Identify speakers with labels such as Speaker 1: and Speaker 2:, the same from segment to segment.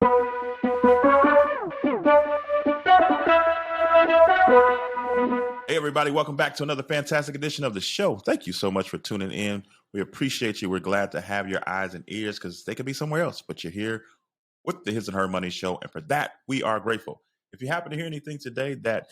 Speaker 1: Hey, everybody, welcome back to another fantastic edition of the show. Thank you so much for tuning in. We appreciate you. We're glad to have your eyes and ears because they could be somewhere else, but you're here with the His and Her Money Show. And for that, we are grateful. If you happen to hear anything today that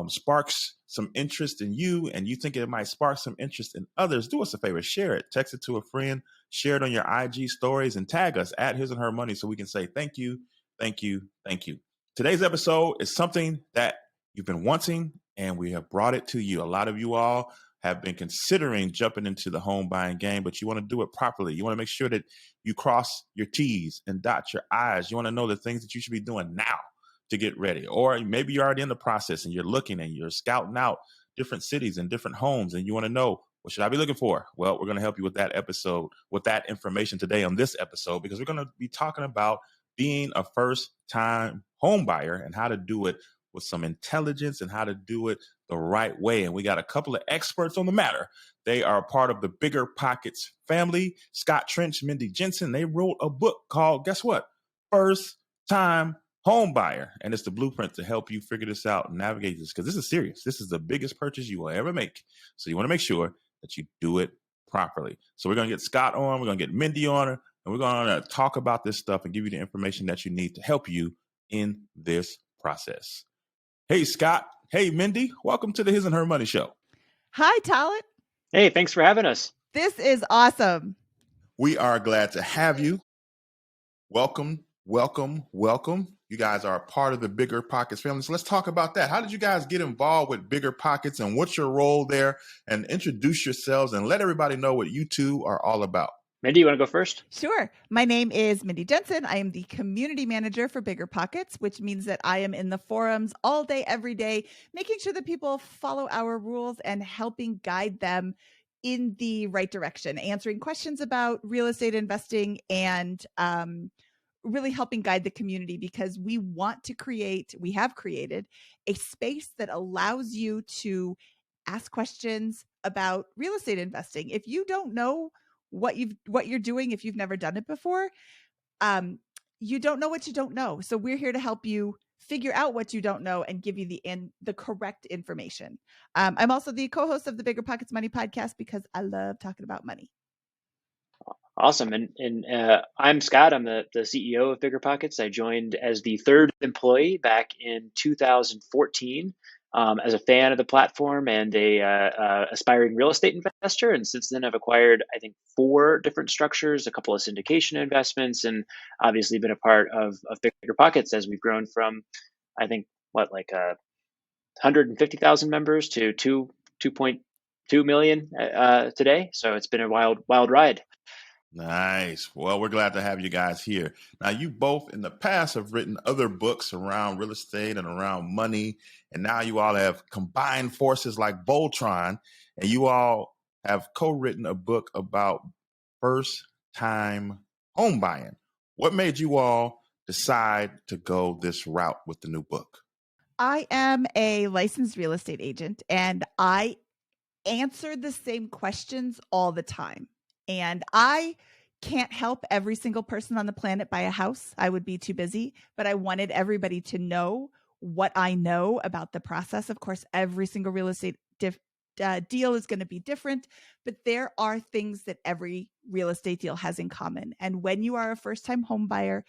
Speaker 1: sparks some interest in you and you think it might spark some interest in others, do us a favor, share it, text it to a friend, share it on your IG stories, and tag us at His and Her Money so we can say thank you, thank you, thank you. Today's episode is something that you've been wanting, and we have brought it to you. A lot of you all have been considering jumping into the home buying game, but you want to do it properly. You want to make sure that you cross your T's and dot your I's. You want to know the things that you should be doing now to get ready. Or maybe you're already in the process and you're looking and you're scouting out different cities and different homes, and you want to know, what should I be looking for? Well, we're going to help you with that episode, with that information today on this episode, because we're going to be talking about being a first-time home buyer and how to do it with some intelligence and how to do it the right way. And we got a couple of experts on the matter. They are part of the BiggerPockets family, Scott Trench, Mindy Jensen. They wrote a book called, guess what? First Time Home Buyer. And it's the blueprint to help you figure this out and navigate this, because this is serious. This is the biggest purchase you will ever make. So you want to make sure that you do it properly. So we're going to get Scott on, we're going to get Mindy on her, and we're going to talk about this stuff and give you the information that you need to help you in this process. Hey, Scott. Hey, Mindy. Welcome to the His and Her Money Show.
Speaker 2: Hi, Talent.
Speaker 3: Hey, thanks for having us.
Speaker 2: This is awesome.
Speaker 1: We are glad to have you. Welcome, welcome, welcome. You guys are a part of the BiggerPockets family. So let's talk about that. How did you guys get involved with BiggerPockets and what's your role there? And introduce yourselves and let everybody know what you two are all about.
Speaker 3: Mindy, you want to go first?
Speaker 2: Sure. My name is Mindy Jensen. I am the community manager for BiggerPockets, which means that I am in the forums all day, every day, making sure that people follow our rules and helping guide them in the right direction, answering questions about real estate investing and really helping guide the community, because we have created a space that allows you to ask questions about real estate investing. If you don't know what you're doing, if you've never done it before, you don't know what you don't know. So we're here to help you figure out what you don't know and give you the correct information. I'm also the co-host of the BiggerPockets Money Podcast because I love talking about money.
Speaker 3: Awesome. And I'm Scott. I'm the CEO of BiggerPockets. I joined as the third employee back in 2014 as a fan of the platform and a aspiring real estate investor. And since then, I've acquired, I think, 4 different structures, a couple of syndication investments, and obviously been a part of BiggerPockets as we've grown from, I think, 150,000 members to 2.2 million today. So it's been a wild ride.
Speaker 1: Nice. Well, we're glad to have you guys here. Now, you both in the past have written other books around real estate and around money, and now you all have combined forces like Voltron, and you all have co-written a book about first-time home buying. What made you all decide to go this route with the new book?
Speaker 2: I am a licensed real estate agent, and I answer the same questions all the time. And I can't help every single person on the planet buy a house. I would be too busy, but I wanted everybody to know what I know about the process. Of course, every single real estate deal is going to be different, but there are things that every real estate deal has in common. And when you are a first-time home buyer,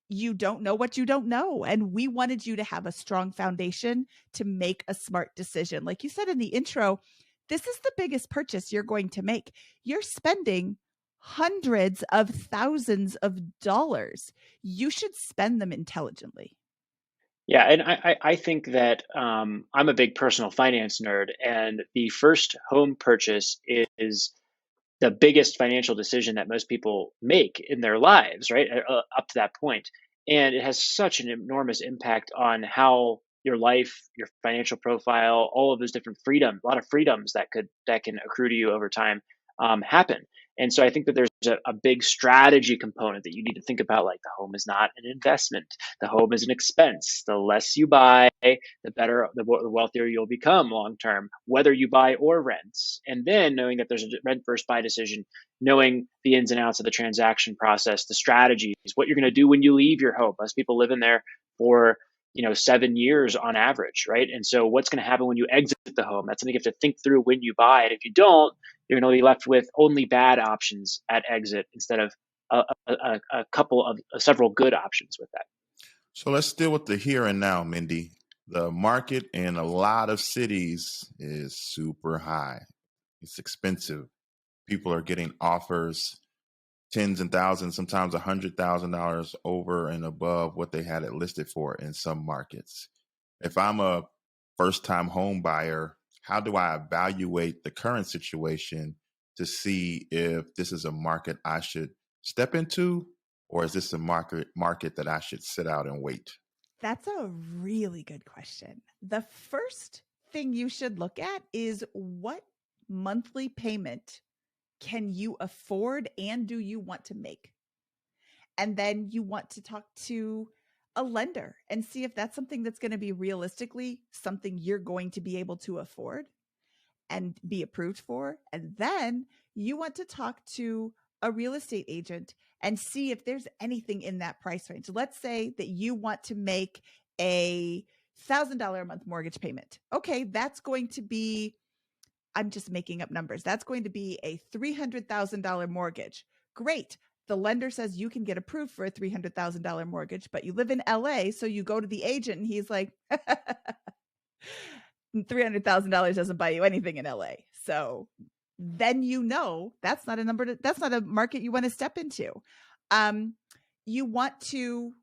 Speaker 2: you don't know what you don't know. And we wanted you to have a strong foundation to make a smart decision. Like you said in the intro, this is the biggest purchase you're going to make. You're spending hundreds of thousands of dollars. You should spend them intelligently.
Speaker 3: Yeah, and I think that I'm a big personal finance nerd, and the first home purchase is the biggest financial decision that most people make in their lives, right? Up to that point. And it has such an enormous impact on how your life, your financial profile, all of those different freedoms, a lot of freedoms that can accrue to you over time happen. And so I think that there's a big strategy component that you need to think about. Like, the home is not an investment. The home is an expense. The less you buy, the better, the wealthier you'll become long term, whether you buy or rent. And then knowing that there's a rent versus buy decision, knowing the ins and outs of the transaction process, the strategies, what you're going to do when you leave your home. Most people live in there for 7 years on average, right? And so what's going to happen when you exit the home? That's something you have to think through when you buy it. If you don't, you're going to be left with only bad options at exit instead of a couple of several good options with that.
Speaker 1: So let's deal with the here and now, Mindy. The market in a lot of cities is super high. It's expensive. People are getting offers tens and thousands, sometimes $100,000 over and above what they had it listed for in some markets. If I'm a first-time home buyer, how do I evaluate the current situation to see if this is a market I should step into, or is this a market that I should sit out and wait?
Speaker 2: That's a really good question. The first thing you should look at is, what monthly payment can you afford and do you want to make? And then you want to talk to a lender and see if that's something that's going to be realistically something you're going to be able to afford and be approved for. And then you want to talk to a real estate agent and see if there's anything in that price range. Let's say that you want to make a $1,000 a month mortgage payment. Okay, that's going to be, I'm just making up numbers, that's going to be a $300,000 mortgage. Great. The lender says you can get approved for a $300,000 mortgage, but you live in LA. So you go to the agent and he's like, $300,000 doesn't buy you anything in LA. So then that's not a number that's not a market you want to step into. You want to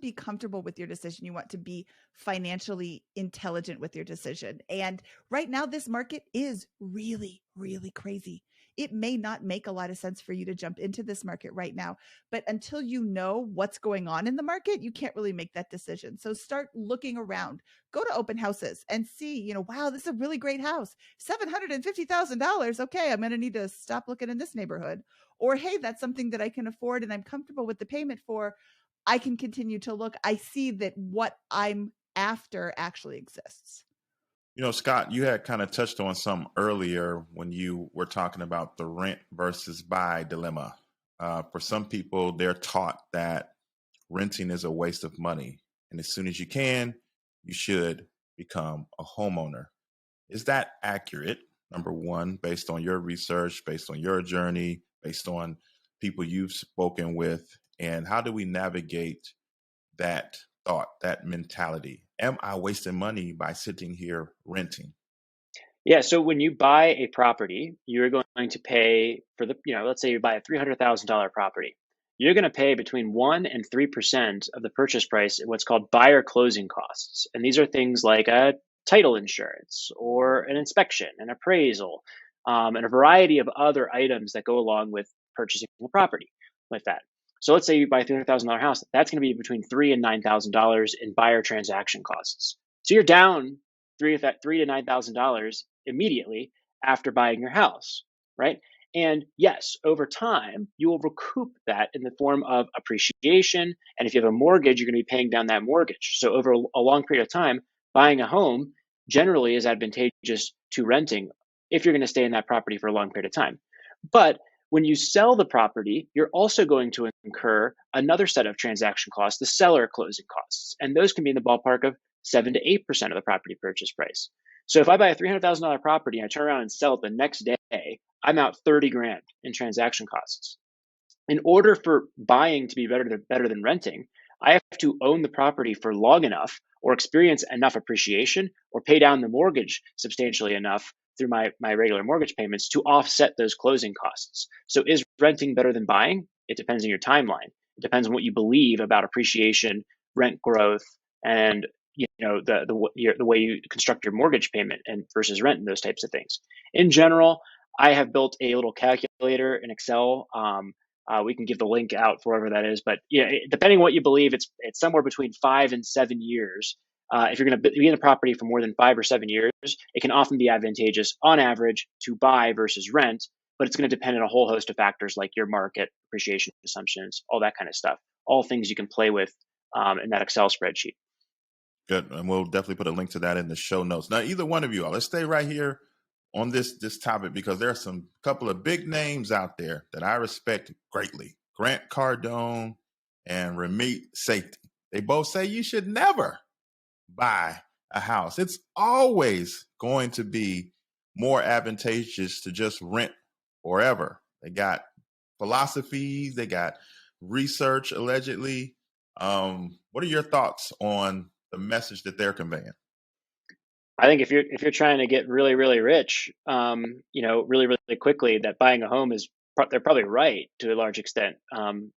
Speaker 2: be comfortable with your decision. You want to be financially intelligent with your decision. And right now, this market is really, really crazy. It may not make a lot of sense for you to jump into this market right now, but until you know what's going on in the market, you can't really make that decision. So start looking around, go to open houses and see, wow, this is a really great house, $750,000. Okay, I'm going to need to stop looking in this neighborhood. Or, hey, that's something that I can afford and I'm comfortable with the payment for. I can continue to look. I see that what I'm after actually exists.
Speaker 1: Scott, you had kind of touched on some earlier when you were talking about the rent versus buy dilemma. For some people, they're taught that renting is a waste of money. And as soon as you can, you should become a homeowner. Is that accurate? Number one, based on your research, based on your journey, based on people you've spoken with, and how do we navigate that thought, that mentality? Am I wasting money by sitting here renting?
Speaker 3: Yeah. So when you buy a property, you're going to pay for let's say you buy a $300,000 property. You're going to pay between 1% and 3% of the purchase price in what's called buyer closing costs. And these are things like a title insurance or an inspection, an appraisal, and a variety of other items that go along with purchasing a property like that. So let's say you buy a $300,000 house. That's going to be between $3,000 and $9,000 in buyer transaction costs. So you're down $3,000 to $9,000 immediately after buying your house, right? And yes, over time, you will recoup that in the form of appreciation. And if you have a mortgage, you're going to be paying down that mortgage. So over a long period of time, buying a home generally is advantageous to renting if you're going to stay in that property for a long period of time. But when you sell the property, you're also going to incur another set of transaction costs, the seller closing costs. And those can be in the ballpark of 7 to 8% of the property purchase price. So if I buy a $300,000 property and I turn around and sell it the next day, I'm out $30,000 in transaction costs. In order for buying to be better than renting, I have to own the property for long enough or experience enough appreciation or pay down the mortgage substantially enough through my regular mortgage payments to offset those closing costs. So is renting better than buying? It depends on your timeline. It depends on what you believe about appreciation, rent growth, and the way you construct your mortgage payment and versus rent and those types of things. In general, I have built a little calculator in Excel. We can give the link out for whatever that is, but depending on what you believe, it's somewhere between 5 and 7 years If you're going to be in a property for more than 5 or 7 years, it can often be advantageous on average to buy versus rent, but it's going to depend on a whole host of factors like your market, appreciation assumptions, all that kind of stuff, all things you can play with in that Excel spreadsheet.
Speaker 1: Good. And we'll definitely put a link to that in the show notes. Now, either one of you all, let's stay right here on this topic, because there are some couple of big names out there that I respect greatly. Grant Cardone and Ramit Sethi. They both say you should never buy a house. It's always going to be more advantageous to just rent forever. They got philosophies, they got research allegedly. What are your thoughts on the message that they're conveying?
Speaker 3: I think if you're trying to get really, really rich, really, really quickly, that buying a home is they're probably right to a large extent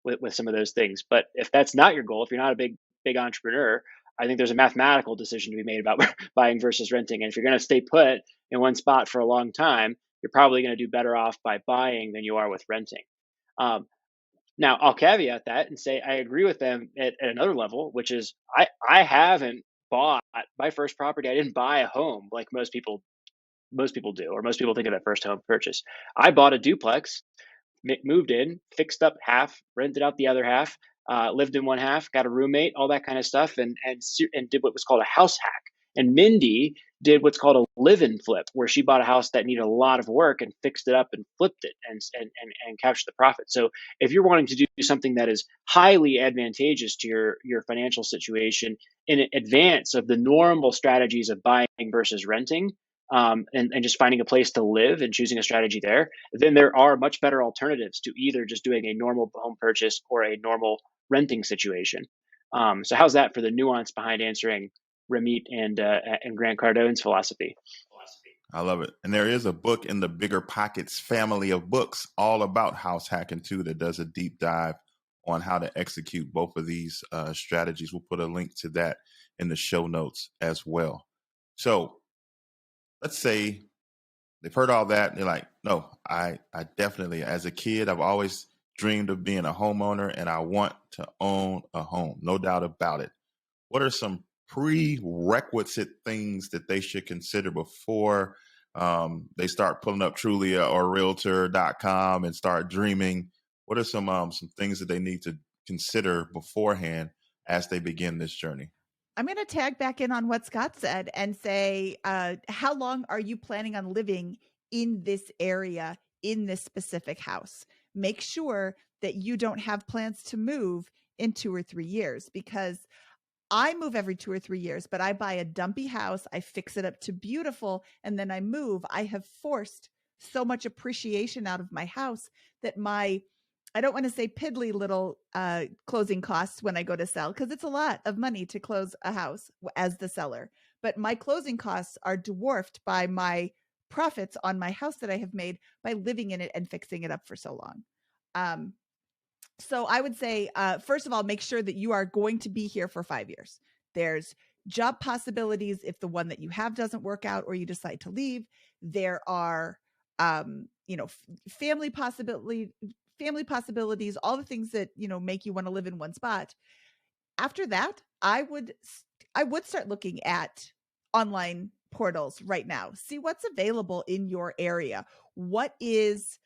Speaker 3: with some of those things. But if that's not your goal, if you're not a big entrepreneur, I think there's a mathematical decision to be made about buying versus renting. And if you're going to stay put in one spot for a long time, you're probably going to do better off by buying than you are with renting. Now, I'll caveat that and say I agree with them at another level, which is I haven't bought my first property. I didn't buy a home like most people do, or most people think of that first home purchase. I bought a duplex, moved in, fixed up half, rented out the other half, lived in one half, got a roommate, all that kind of stuff, and did what was called a house hack. And Mindy did what's called a live-in flip, where she bought a house that needed a lot of work and fixed it up and flipped it and captured the profit. So if you're wanting to do something that is highly advantageous to your financial situation in advance of the normal strategies of buying versus renting, and just finding a place to live and choosing a strategy there, then there are much better alternatives to either just doing a normal home purchase or a normal renting situation. So how's that for the nuance behind answering Ramit and Grant Cardone's philosophy?
Speaker 1: I love it. And there is a book in the BiggerPockets family of books all about house hacking too, that does a deep dive on how to execute both of these strategies. We'll put a link to that in the show notes as well. So let's say they've heard all that and they're like, no, I definitely, as a kid, I've always dreamed of being a homeowner and I want to own a home. No doubt about it. What are some prerequisite things that they should consider before they start pulling up Trulia or Realtor.com and start dreaming? What are some things that they need to consider beforehand as they begin this journey?
Speaker 2: I'm going to tag back in on what Scott said and say, how long are you planning on living in this area, in this specific house? Make sure that you don't have plans to move in 2 or 3 years, because I move every 2 or 3 years, but I buy a dumpy house, I fix it up to beautiful, and then I move. I have forced so much appreciation out of my house that I don't want to say piddly little closing costs when I go to sell, because it's a lot of money to close a house as the seller. But my closing costs are dwarfed by my profits on my house that I have made by living in it and fixing it up for so long. So I would say, first of all, make sure that you are going to be here for 5 years. There's job possibilities if the one that you have doesn't work out or you decide to leave. There are, family possibilities, all the things that, make you want to live in one spot. After that, I would start looking at online portals right now. See what's available in your area. What is,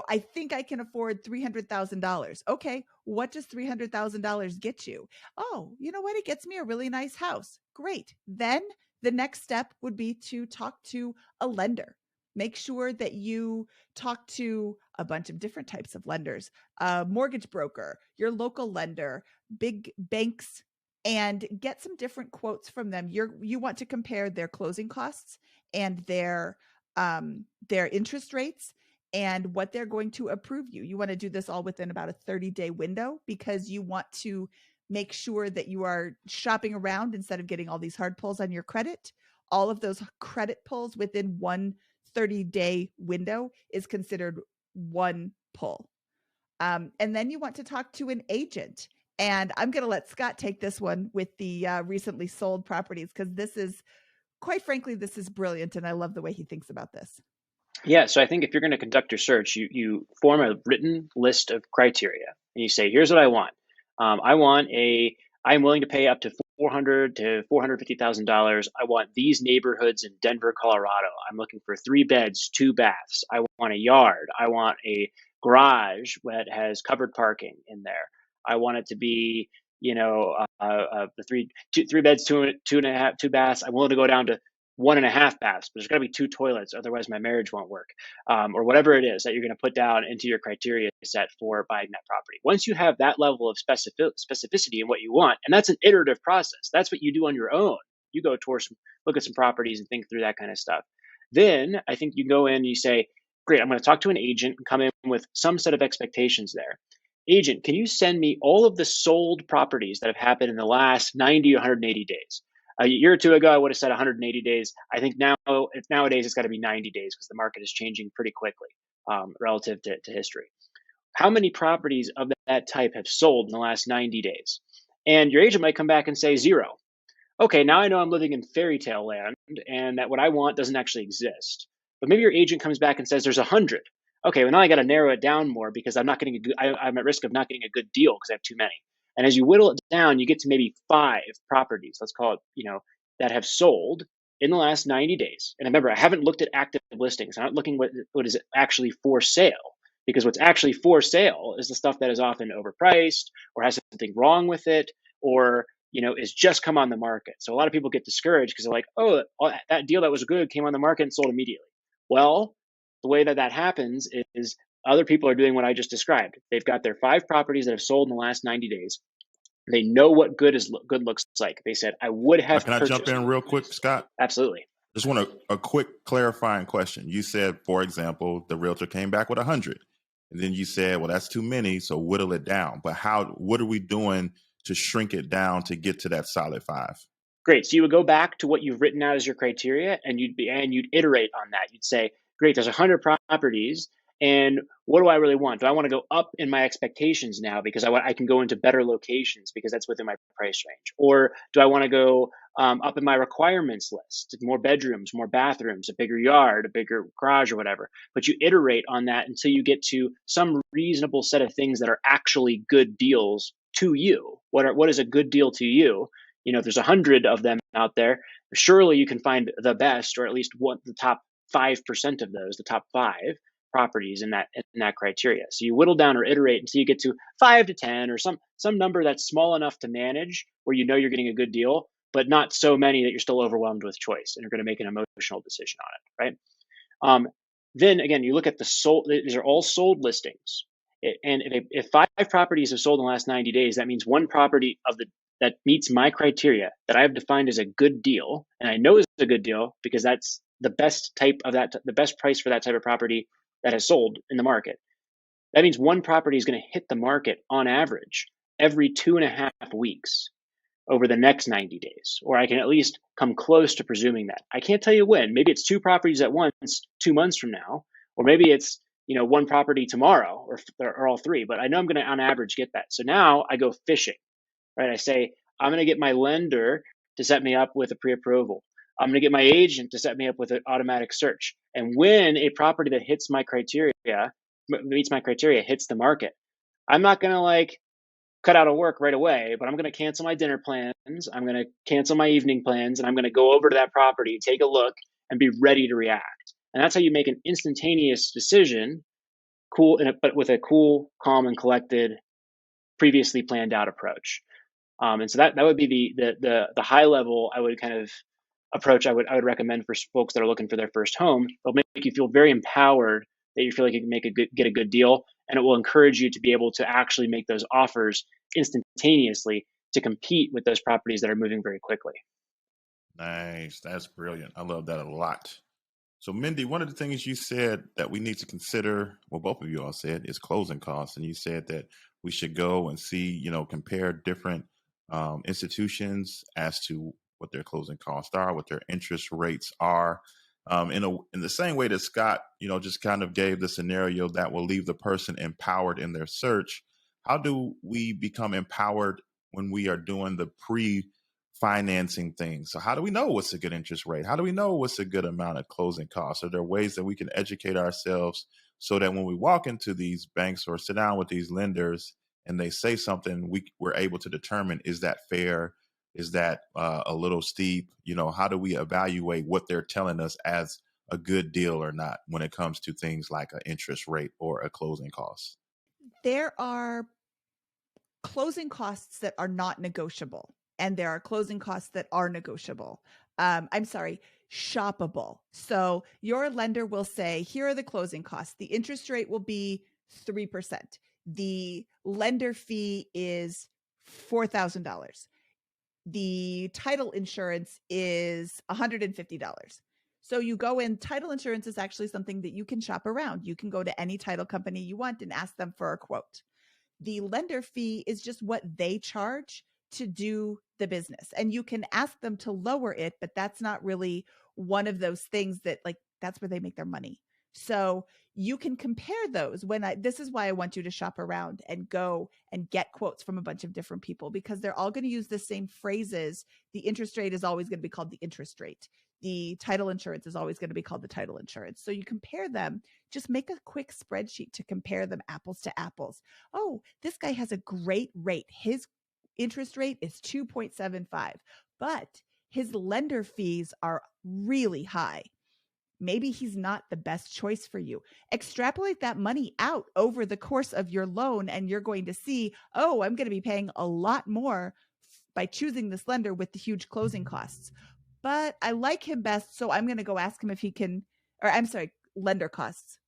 Speaker 2: I think I can afford $300,000. Okay, what does $300,000 get you? Oh, you know what? It gets me a really nice house. Great. Then the next step would be to talk to a lender. Make sure that you talk to a bunch of different types of lenders, a mortgage broker, your local lender, big banks, and get some different quotes from them. You want to compare their closing costs and their interest rates and what they're going to approve you. You want to do this all within about a 30-day window, because you want to make sure that you are shopping around instead of getting all these hard pulls on your credit. All of those credit pulls within one 30-day window is considered one pull. And then you want to talk to an agent. And I'm going to let Scott take this one with the recently sold properties, because this is, quite frankly, this is brilliant. And I love the way he thinks about this.
Speaker 3: Yeah, so I think if you're going to conduct your search, you form a written list of criteria, and you say, here's what I want. I'm willing to pay up to $400 to $450,000. I want these neighborhoods in Denver, Colorado. I'm looking for 3 beds, 2 baths. I want a yard. I want a garage that has covered parking in there. I want it to be, the three beds, two and a half, 2 baths. I'm willing to go down to 1.5 baths, but there's got to be 2 toilets, otherwise my marriage won't work, or whatever it is that you're going to put down into your criteria set for buying that property. Once you have that level of specificity in what you want, and that's an iterative process, that's what you do on your own. You go look at some properties and think through that kind of stuff. Then I think you go in and you say, great, I'm going to talk to an agent and come in with some set of expectations there. Agent, can you send me all of the sold properties that have happened in the last 90 or 180 days? A year or two ago, I would have said 180 days. I think nowadays it's got to be 90 days because the market is changing pretty quickly relative to history. How many properties of that type have sold in the last 90 days? And your agent might come back and say 0. Okay, now I know I'm living in fairy tale land and that what I want doesn't actually exist. But maybe your agent comes back and says there's 100. Okay, well now I got to narrow it down more because I'm at risk of not getting a good deal because I have too many. And as you whittle it down, you get to maybe 5 properties, let's call it, that have sold in the last 90 days. And remember, I haven't looked at active listings. I'm not looking what is actually for sale, because what's actually for sale is the stuff that is often overpriced or has something wrong with it, or is just come on the market. So a lot of people get discouraged because they're like, oh, that deal that was good came on the market and sold immediately. Well, the way that happens is other people are doing what I just described. They've got their 5 properties that have sold in the last 90 days. They know what good looks like. They said, I would have
Speaker 1: Can I jump in real quick, Scott?
Speaker 3: Absolutely.
Speaker 1: Just want a quick clarifying question. You said, for example, the realtor came back with 100. And then you said, well, that's too many, so whittle it down. But what are we doing to shrink it down to get to that solid 5?
Speaker 3: Great. So you would go back to what you've written out as your criteria, and you'd iterate on that. You'd say, great, there's 100 properties, and what do I really want? Do I want to go up in my expectations now because I can go into better locations because that's within my price range? Or do I want to go up in my requirements list, more bedrooms, more bathrooms, a bigger yard, a bigger garage, or whatever? But you iterate on that until you get to some reasonable set of things that are actually good deals to you. What is a good deal to you? If there's 100 of them out there, surely you can find the best, or at least the top 5% of those, the top 5 properties in that criteria. So you whittle down or iterate until you get to 5 to 10 or some number that's small enough to manage where you're getting a good deal, but not so many that you're still overwhelmed with choice and you're going to make an emotional decision on it, right? Then again, you look at the sold. These are all sold listings, and if 5 properties have sold in the last 90 days, that means one property that meets my criteria that I have defined as a good deal, and I know is a good deal because that's the best the best price for that type of property that has sold in the market. That means one property is going to hit the market on average every 2.5 weeks over the next 90 days, or I can at least come close to presuming that. I can't tell you when. Maybe it's 2 properties at once 2 months from now, or maybe it's one property tomorrow, or all 3. But I know I'm going to on average get that. So now I go fishing, right? I say I'm going to get my lender to set me up with a pre-approval. I'm going to get my agent to set me up with an automatic search. And when a property that meets my criteria, hits the market, I'm not going to cut out of work right away, but I'm going to cancel my dinner plans. I'm going to cancel my evening plans, and I'm going to go over to that property, take a look, and be ready to react. And that's how you make an instantaneous decision, but with a cool, calm, and collected, previously planned out approach. And so that would be the high level approach I would recommend for folks that are looking for their first home. It'll make you feel very empowered that you feel like you can get a good deal, and it will encourage you to be able to actually make those offers instantaneously to compete with those properties that are moving very quickly.
Speaker 1: Nice. That's brilliant. I love that a lot. So Mindy, one of the things you said that we need to consider, well, both of you all said, is closing costs. And you said that we should go and see, compare different institutions as to what their closing costs are, what their interest rates are. In the same way that Scott, just kind of gave the scenario that will leave the person empowered in their search. How do we become empowered when we are doing the pre-financing things? So how do we know what's a good interest rate? How do we know what's a good amount of closing costs? Are there ways that we can educate ourselves so that when we walk into these banks or sit down with these lenders and they say something, we're able to determine, is that fair? Is that a little steep? How do we evaluate what they're telling us as a good deal or not when it comes to things like an interest rate or a closing cost?
Speaker 2: There are closing costs that are not negotiable, and there are closing costs that are negotiable. Shoppable. So your lender will say, here are the closing costs. The interest rate will be 3%. The lender fee is $4,000. The title insurance is $150. So you go in, title insurance is actually something that you can shop around. You can go to any title company you want and ask them for a quote. The lender fee is just what they charge to do the business. And you can ask them to lower it, but that's not really one of those things that, like, that's where they make their money. So you can compare those. This is why I want you to shop around and go and get quotes from a bunch of different people, because they're all going to use the same phrases. The interest rate is always going to be called the interest rate. The title insurance is always going to be called the title insurance. So you compare them, just make a quick spreadsheet to compare them apples to apples. Oh, this guy has a great rate. His interest rate is 2.75, but his lender fees are really high. Maybe he's not the best choice for you. Extrapolate that money out over the course of your loan, and you're going to see, oh, I'm going to be paying a lot more by choosing this lender with the huge closing costs. But I like him best, so I'm going to go ask him if he can, lender costs.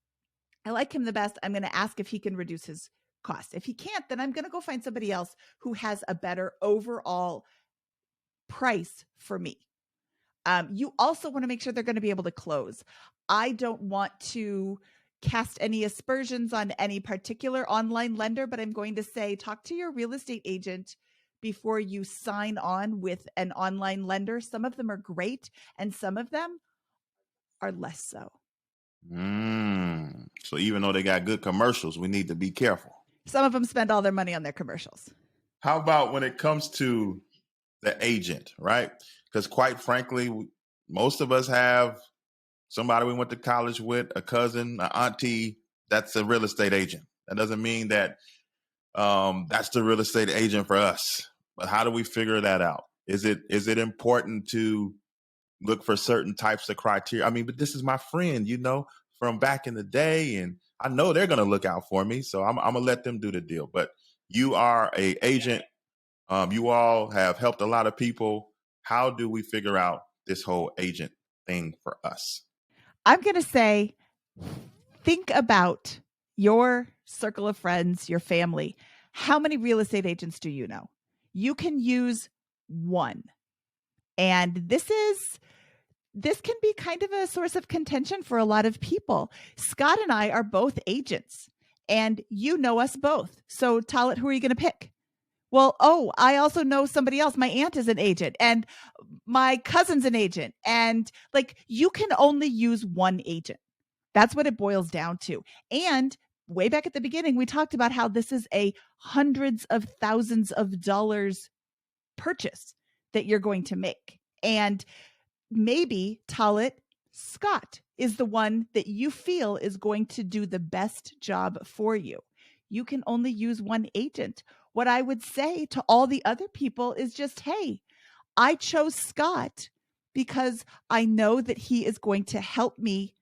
Speaker 2: I like him the best. I'm going to ask if he can reduce his costs. If he can't, then I'm going to go find somebody else who has a better overall price for me. You also want to make sure they're going to be able to close. I don't want to cast any aspersions on any particular online lender, but I'm going to say, talk to your real estate agent before you sign on with an online lender. Some of them are great, and some of them are less so.
Speaker 1: So even though they got good commercials, we need to be careful.
Speaker 2: Some of them spend all their money on their commercials.
Speaker 1: How about when it comes to the agent, right? Because quite frankly, most of us have somebody we went to college with, a cousin, an auntie, that's a real estate agent. That doesn't mean that that's the real estate agent for us. But how do we figure that out? Is it important to look for certain types of criteria? I mean, but this is my friend, from back in the day, and I know they're going to look out for me. So I'm going to let them do the deal. But you are an agent. You all have helped a lot of people. How do we figure out this whole agent thing for us?
Speaker 2: I'm going to say, think about your circle of friends, your family. How many real estate agents do you know? You can use one. And this can be kind of a source of contention for a lot of people. Scott and I are both agents, and you know us both. So, Talit, who are you going to pick? Well, I also know somebody else. My aunt is an agent, and my cousin's an agent. And you can only use one agent. That's what it boils down to. And way back at the beginning, we talked about how this is a hundreds of thousands of dollars purchase that you're going to make. And maybe, Talit, Scott is the one that you feel is going to do the best job for you. You can only use one agent. What I would say to all the other people is just, hey, I chose Scott because I know that he is going to help me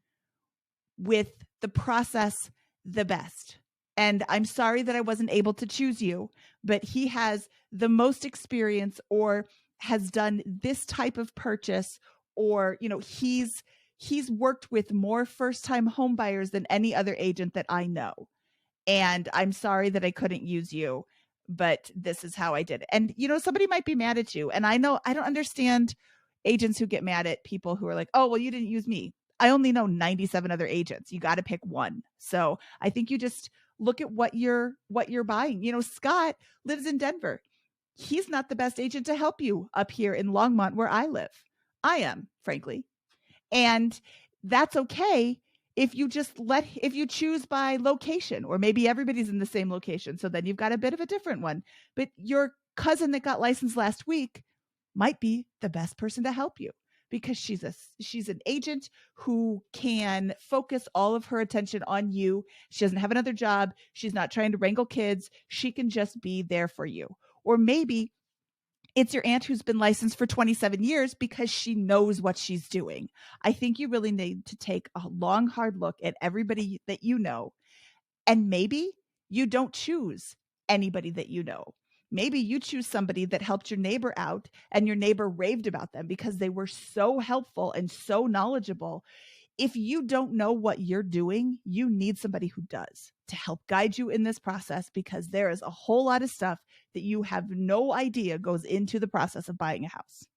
Speaker 2: with the process the best. And I'm sorry that I wasn't able to choose you, but he has the most experience, or has done this type of purchase, or, he's worked with more first-time home buyers than any other agent that I know. And I'm sorry that I couldn't use you, but this is how I did it. And, somebody might be mad at you. And I know, I don't understand agents who get mad at people who are like, oh, well, you didn't use me. I only know 97 other agents. You got to pick one. So I think you just look at what you're buying. Scott lives in Denver. He's not the best agent to help you up here in Longmont where I live. I am, frankly. And that's okay if you choose by location, or maybe everybody's in the same location. So then you've got a bit of a different one. But your cousin that got licensed last week might be the best person to help you, because she's an agent who can focus all of her attention on you. She doesn't have another job. She's not trying to wrangle kids. She can just be there for you. Or maybe It's your aunt who's been licensed for 27 years because she knows what she's doing. I think you really need to take a long, hard look at everybody that you know. And maybe you don't choose anybody that you know. Maybe you choose somebody that helped your neighbor out and your neighbor raved about them because they were so helpful and so knowledgeable. If you don't know what you're doing, you need somebody who does to help guide you in this process, because there is a whole lot of stuff that you have no idea goes into the process of buying a house.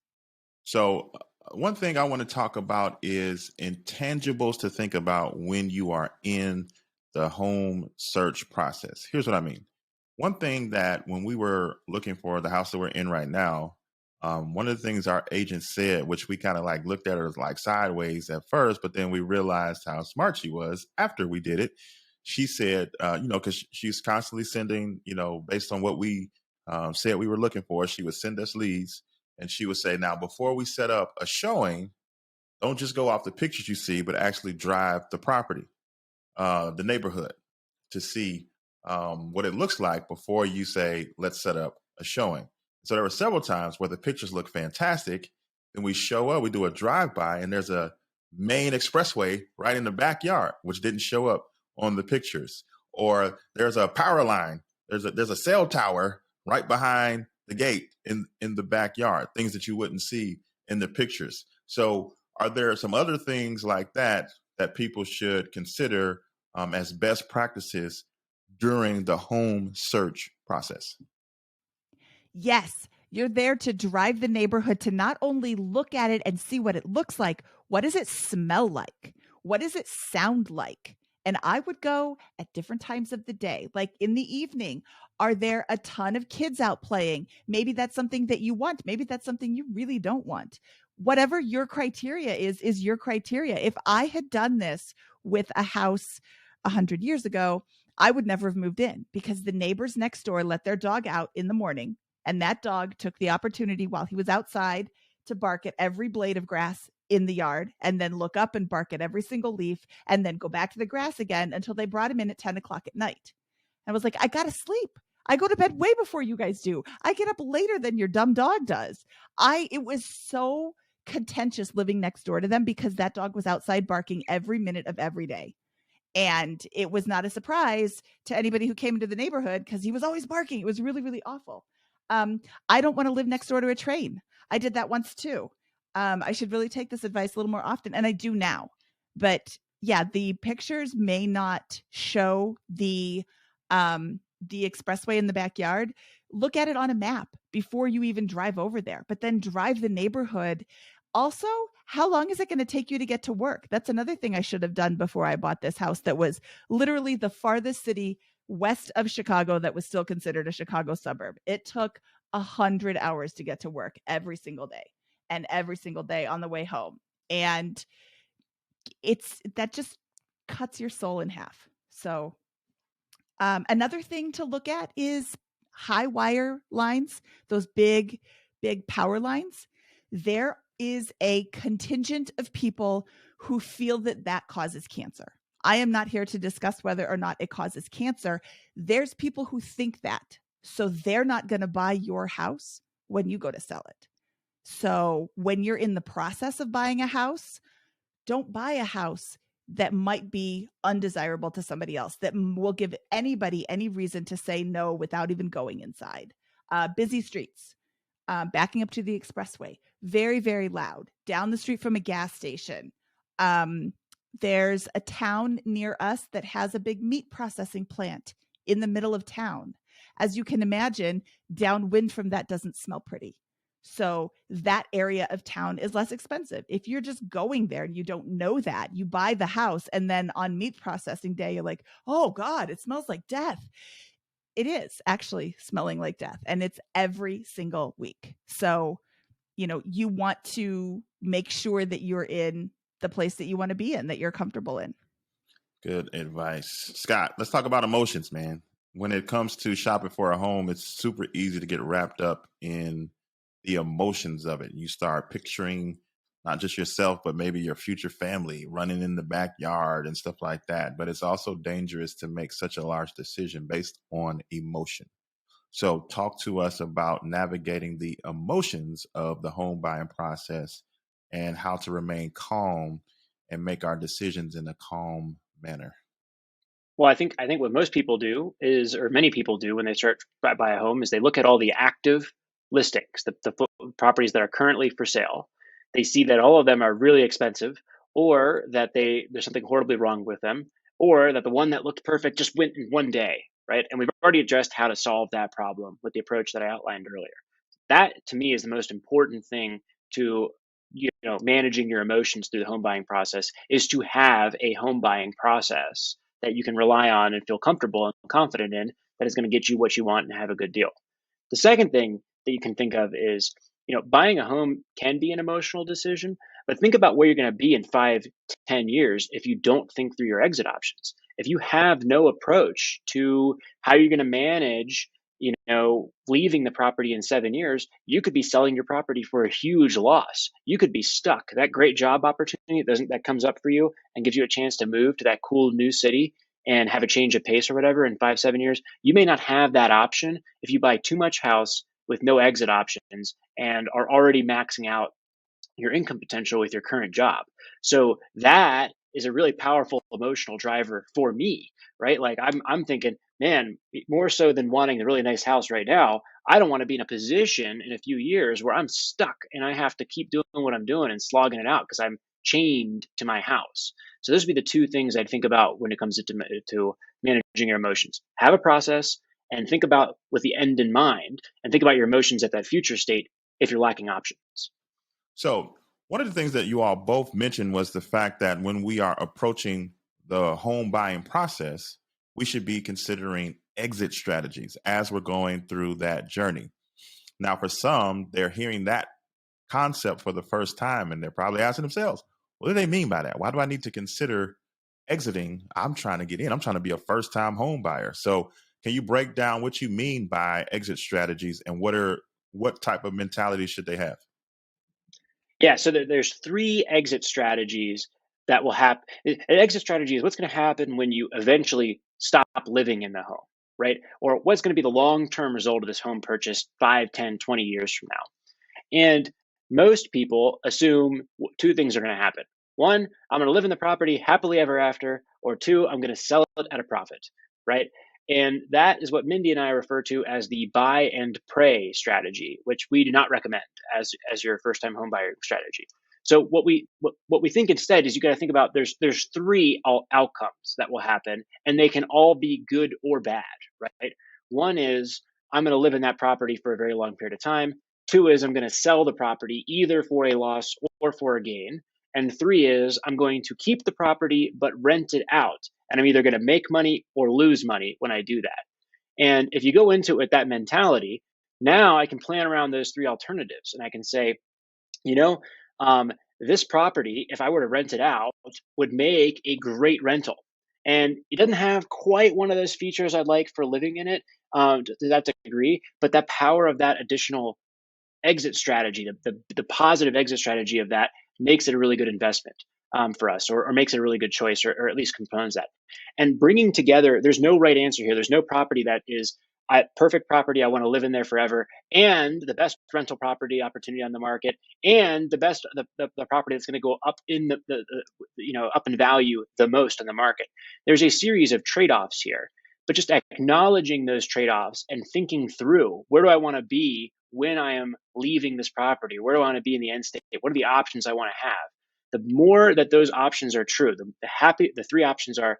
Speaker 1: So one thing I want to talk about is intangibles to think about when you are in the home search process. Here's what I mean. One thing that when we were looking for the house that we're in right now, one of the things our agent said, which we kind of like looked at her like sideways at first, but then we realized how smart she was after we did it. She said, because she's constantly sending, based on what we said we were looking for, she would send us leads. And she would say, now, before we set up a showing, don't just go off the pictures you see, but actually drive the property, the neighborhood, to see what it looks like before you say, let's set up a showing. So there were several times where the pictures look fantastic. Then we show up, we do a drive-by, and there's a main expressway right in the backyard, which didn't show up on the pictures. Or there's a power line, there's a cell tower right behind the gate in the backyard, things that you wouldn't see in the pictures. So are there some other things like that people should consider as best practices during the home search process?
Speaker 2: Yes, you're there to drive the neighborhood, to not only look at it and see what it looks like, what does it smell like? What does it sound like? And I would go at different times of the day, like in the evening. Are there a ton of kids out playing? Maybe that's something that you want. Maybe that's something you really don't want. Whatever your criteria is your criteria. If I had done this with a house 100 years ago, I would never have moved in, because the neighbors next door let their dog out in the morning. And that dog took the opportunity while he was outside to bark at every blade of grass in the yard, and then look up and bark at every single leaf, and then go back to the grass again until they brought him in at 10 o'clock at night. And I was like, I got to sleep. I go to bed way before you guys do. I get up later than your dumb dog does. It was so contentious living next door to them, because that dog was outside barking every minute of every day. And it was not a surprise to anybody who came into the neighborhood, because he was always barking. It was really, really awful. I don't want to live next door to a train. I did that once too. I should really take this advice a little more often, and I do now. But yeah, the pictures may not show the expressway in the backyard. Look at it on a map before you even drive over there, but then drive the neighborhood. Also, how long is it going to take you to get to work? That's another thing I should have done before I bought this house that was literally the farthest city west of Chicago that was still considered a Chicago suburb. It took 100 hours to get to work every single day, and every single day on the way home. And that just cuts your soul in half. So another thing to look at is high wire lines, those big power lines. There is a contingent of people who feel that causes cancer. I am not here to discuss whether or not it causes cancer. There's people who think that. So they're not going to buy your house when you go to sell it. So when you're in the process of buying a house, don't buy a house that might be undesirable to somebody else, that will give anybody any reason to say no without even going inside. Busy streets, backing up to the expressway, very, very loud, down the street from a gas station. There's a town near us that has a big meat processing plant in the middle of town. As you can imagine, downwind from that doesn't smell pretty. So that area of town is less expensive. If you're just going there and you don't know that, you buy the house, and then on meat processing day, you're like, oh God, it smells like death. It is actually smelling like death, and it's every single week. So, you want to make sure that you're in the place that you want to be in, that you're comfortable in.
Speaker 1: Good advice. Scott, let's talk about emotions, man. When it comes to shopping for a home, it's super easy to get wrapped up in the emotions of it. You start picturing not just yourself, but maybe your future family running in the backyard and stuff like that. But it's also dangerous to make such a large decision based on emotion. So talk to us about navigating the emotions of the home buying process and how to remain calm and make our decisions in a calm manner.
Speaker 3: Well, I think what most people do is, or many people do when they start buy a home, is they look at all the active listings, the properties that are currently for sale. They see that all of them are really expensive, or that there's something horribly wrong with them, or that the one that looked perfect just went in one day, right? And we've already addressed how to solve that problem with the approach that I outlined earlier. That to me is the most important thing to managing your emotions through the home buying process, is to have a home buying process that you can rely on and feel comfortable and confident in, that is going to get you what you want and have a good deal. The second thing that you can think of is, buying a home can be an emotional decision, but think about where you're going to be in 5 to 10 years if you don't think through your exit options. If you have no approach to how you're going to manage, leaving the property in 7 years, you could be selling your property for a huge loss. You could be stuck. That great job opportunity that comes up for you and gives you a chance to move to that cool new city and have a change of pace or whatever in 5, 7 years, you may not have that option if you buy too much house with no exit options and are already maxing out your income potential with your current job. So that is a really powerful emotional driver for me, right? Like I'm thinking, man, more so than wanting a really nice house right now, I don't want to be in a position in a few years where I'm stuck and I have to keep doing what I'm doing and slogging it out because I'm chained to my house. So those would be the two things I'd think about when it comes to managing your emotions. Have a process and think about with the end in mind, and think about your emotions at that future state if you're lacking options.
Speaker 1: So, one of the things that you all both mentioned was the fact that when we are approaching the home buying process, we should be considering exit strategies as we're going through that journey. Now, for some, they're hearing that concept for the first time and they're probably asking themselves, what do they mean by that? Why do I need to consider exiting? I'm trying to get in. I'm trying to be a first time home buyer. So, can you break down what you mean by exit strategies and what type of mentality should they have?
Speaker 3: Yeah, so there's three exit strategies that will happen. An exit strategy is what's going to happen when you eventually stop living in the home, right? Or what's going to be the long-term result of this home purchase 5, 10, 20 years from now. And most people assume two things are going to happen. One, I'm going to live in the property happily ever after, or two, I'm going to sell it at a profit, right? And that is what Mindy and I refer to as the buy and pray strategy, which we do not recommend as your first time home buyer strategy. So what we think instead is, you got to think about, there's three outcomes that will happen, and they can all be good or bad, right? One is, I'm going to live in that property for a very long period of time. Two is, I'm going to sell the property either for a loss or for a gain. And three is, I'm going to keep the property but rent it out. And I'm either going to make money or lose money when I do that. And if you go into it with that mentality, now I can plan around those three alternatives. And I can say, you know, this property, if I were to rent it out, would make a great rental. And it doesn't have quite one of those features I'd like for living in it, to that degree, but that power of that additional exit strategy, the positive exit strategy of that, makes it a really good investment for us, or makes it a really good choice, or at least compounds that. And bringing together, there's no right answer here. There's no property that is perfect property, I want to live in there forever, and the best rental property opportunity on the market, and the property that's going to go up in up in value the most on the market. There's a series of trade-offs here, but just acknowledging those trade-offs and thinking through, where do I want to be when I am leaving this property? Where do I want to be in the end state? What are the options I want to have? The more that those options are true, the three options are,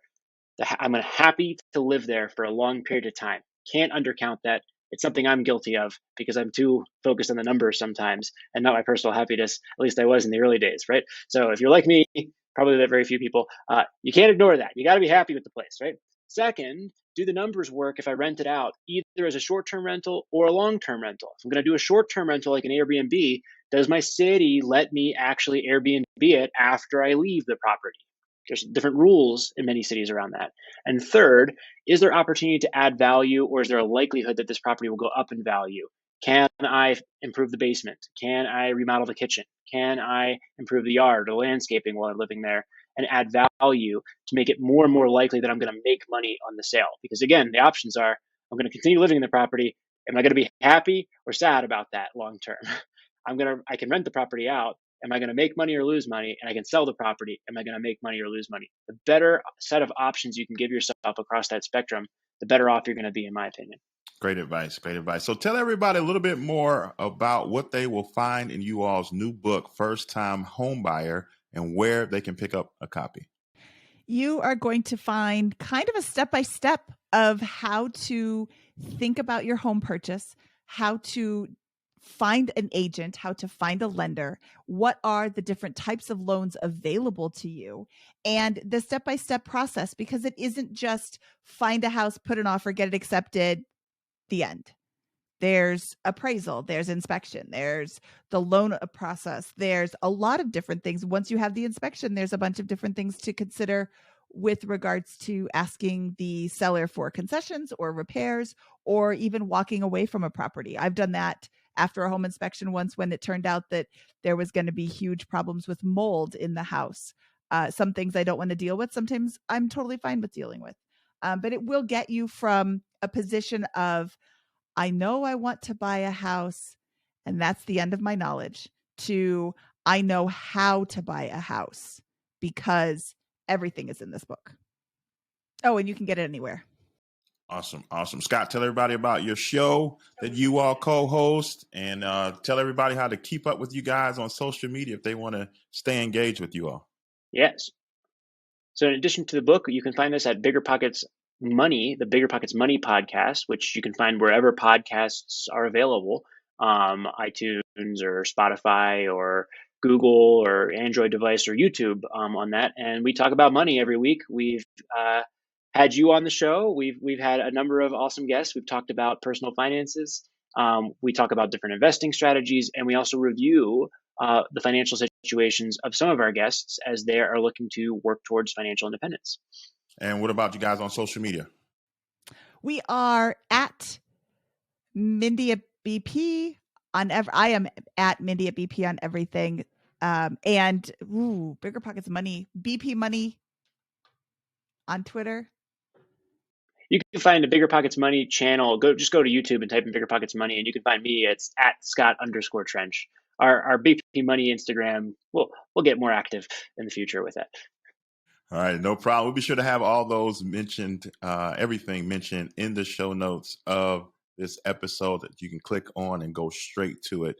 Speaker 3: I'm happy to live there for a long period of time. Can't undercount that. It's something I'm guilty of because I'm too focused on the numbers sometimes and not my personal happiness. At least I was in the early days, right? So if you're like me, probably that very few people, you can't ignore that. You got to be happy with the place, right? Second, do the numbers work if I rent it out, either as a short-term rental or a long-term rental? If I'm going to do a short-term rental like an Airbnb, does my city let me actually Airbnb it after I leave the property? There's different rules in many cities around that. And third, is there opportunity to add value, or is there a likelihood that this property will go up in value? Can I improve the basement? Can I remodel the kitchen? Can I improve the yard or landscaping while I'm living there and add value to make it more and more likely that I'm going to make money on the sale? Because again, the options are, I'm going to continue living in the property, Am I going to be happy or sad about that long term? I can rent the property out. Am I going to make money or lose money? And I can sell the property. Am I going to make money or lose money? The better set of options you can give yourself across that spectrum, the better off you're going to be, in my opinion.
Speaker 1: Great advice. Great advice. So tell everybody a little bit more about what they will find in you all's new book, First Time Homebuyer, and where they can pick up a copy.
Speaker 2: You are going to find kind of a step-by-step of how to think about your home purchase, how to find an agent, how to find a lender, what are the different types of loans available to you, and the step-by-step process, because it isn't just find a house, put an offer, get it accepted, the end. There's appraisal, there's inspection, there's the loan process, there's a lot of different things. Once you have the inspection, there's a bunch of different things to consider with regards to asking the seller for concessions or repairs, or even walking away from a property. I've done that after a home inspection once when it turned out that there was going to be huge problems with mold in the house. Some things I don't want to deal with. Sometimes I'm totally fine with dealing with. But it will get you from a position of, I know I want to buy a house, and that's the end of my knowledge, to I know how to buy a house, because everything is in this book. Oh, and you can get it anywhere.
Speaker 1: Awesome. Awesome. Scott, tell everybody about your show that you all co-host, and tell everybody how to keep up with you guys on social media if they want to stay engaged with you all.
Speaker 3: Yes. So in addition to the book, you can find us at BiggerPockets Money, the BiggerPockets Money Podcast, which you can find wherever podcasts are available, iTunes or Spotify or Google or Android device or YouTube on that. And we talk about money every week. We've had you on the show. We've had a number of awesome guests. We've talked about personal finances. We talk about different investing strategies, and we also review the financial situations of some of our guests as they are looking to work towards financial independence.
Speaker 1: And what about you guys on social media?
Speaker 2: We are at Mindy at BP on I am at Mindy at BP on everything. And BiggerPockets Money, BP Money on Twitter.
Speaker 3: You can find the BiggerPockets Money channel. Just go to YouTube and type in BiggerPockets Money, and you can find me. It's at Scott_Trench. Our BP Money Instagram, we'll get more active in the future with that.
Speaker 1: All right, no problem. We'll be sure to have all those mentioned, everything mentioned in the show notes of this episode that you can click on and go straight to it.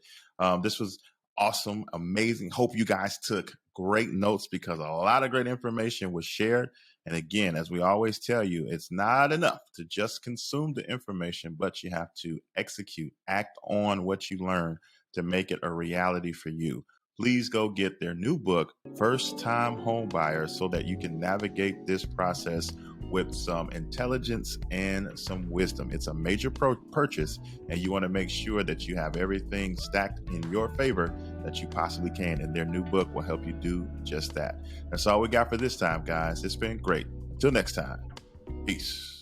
Speaker 1: This was awesome, amazing. Hope you guys took great notes, because a lot of great information was shared. And again, as we always tell you, it's not enough to just consume the information, but you have to execute, act on what you learn to make it a reality for you. Please go get their new book, First Time Homebuyer, so that you can navigate this process with some intelligence and some wisdom. It's a major purchase, and you want to make sure that you have everything stacked in your favor that you possibly can, and their new book will help you do just that. That's all we got for this time, guys. It's been great. Until next time, peace.